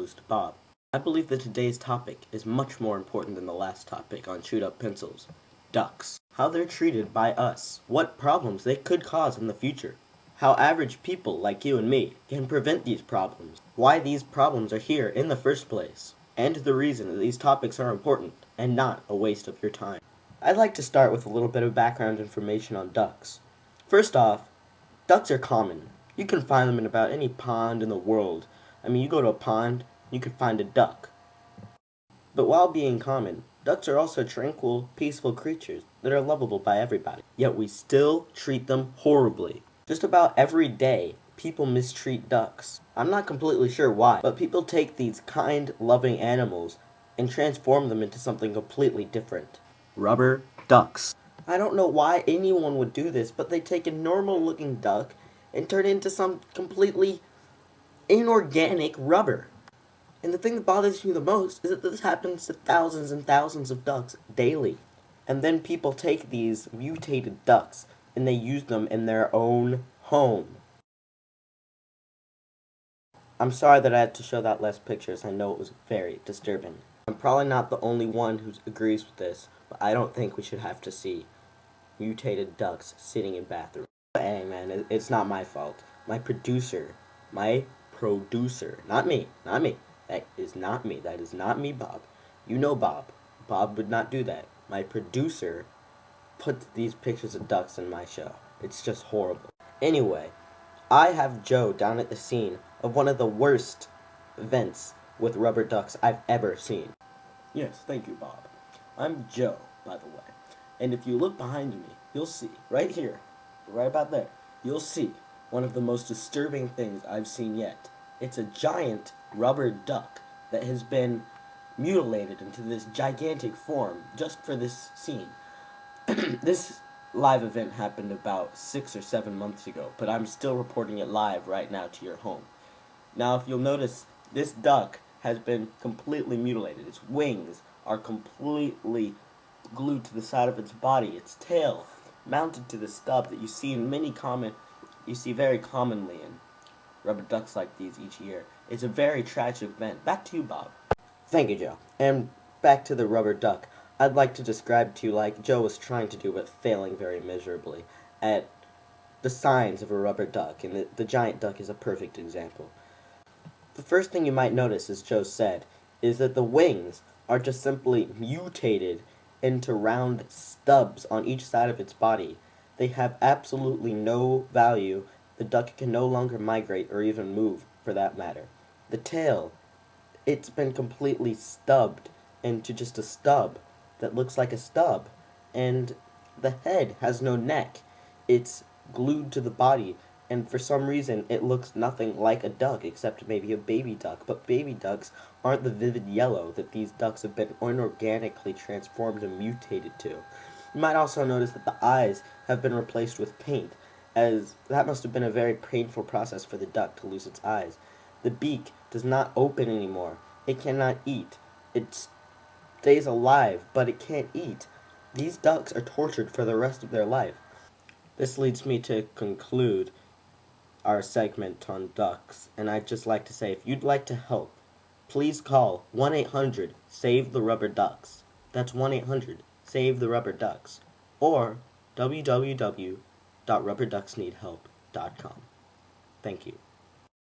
host, Bob. I believe that today's topic is much more important than the last topic on chewed-up pencils. Ducks. How they're treated by us. What problems they could cause in the future. How average people like you and me can prevent these problems. Why these problems are here in the first place. And the reason that these topics are important and not a waste of your time. I'd like to start with a little bit of background information on ducks. First off, ducks are common. You can find them in about any pond in the world. I mean, you go to a pond, you can find a duck. But while being common, ducks are also tranquil, peaceful creatures that are lovable by everybody. Yet we still treat them horribly. Just about every day, people mistreat ducks. I'm not completely sure why, but people take these kind, loving animals and transform them into something completely different. Rubber ducks. I don't know why anyone would do this, but they take a normal-looking duck and turn it into some completely inorganic rubber. And the thing that bothers me the most is that this happens to thousands and thousands of ducks daily. And then people take these mutated ducks and they use them in their own home. I'm sorry that I had to show that last pictures. I know it was very disturbing. I'm probably not the only one who agrees with this, but I don't think we should have to see mutated ducks sitting in bathrooms. Hey man, it's not my fault. My producer, not me, that is not me, Bob. You know Bob. Bob would not do that. My producer put these pictures of ducks in my show. It's just horrible. Anyway, I have Joe down at the scene of one of the worst events with rubber ducks I've ever seen. Yes, thank you, Bob. I'm Joe, by the way. And if you look behind me, you'll see, right here, right about there, you'll see one of the most disturbing things I've seen yet. It's a giant rubber duck that has been mutilated into this gigantic form just for this scene. This live event happened about 6 or 7 months ago, but I'm still reporting it live right now to your home. Now, if you'll notice, this duck has been completely mutilated. Its wings are completely glued to the side of its body. Its tail mounted to the stub that you see very commonly in rubber ducks like these each year. It's a very tragic event. Back to you, Bob. Thank you, Joe. And back to the rubber duck. I'd like to describe to you, like Joe was trying to do but failing very miserably, at the signs of a rubber duck, and the giant duck is a perfect example. The first thing you might notice, as Joe said, is that the wings are just simply mutated into round stubs on each side of its body. They have absolutely no value. The duck can no longer migrate or even move, for that matter. The tail, it's been completely stubbed into just a stub that looks like a stub. And the head has no neck. It's glued to the body, and for some reason it looks nothing like a duck except maybe a baby duck. But baby ducks aren't the vivid yellow that these ducks have been inorganically transformed and mutated to. You might also notice that the eyes have been replaced with paint, as that must have been a very painful process for the duck to lose its eyes. The beak does not open anymore. It cannot eat. It stays alive, but it can't eat. These ducks are tortured for the rest of their life. This leads me to conclude our segment on ducks, and I'd just like to say, if you'd like to help, please call 1-800-SAVE-THE-RUBBER-DUCKS. That's 1-800-SAVE-THE-RUBBER-DUCKS, or www.rubberducksneedhelp.com. Thank you.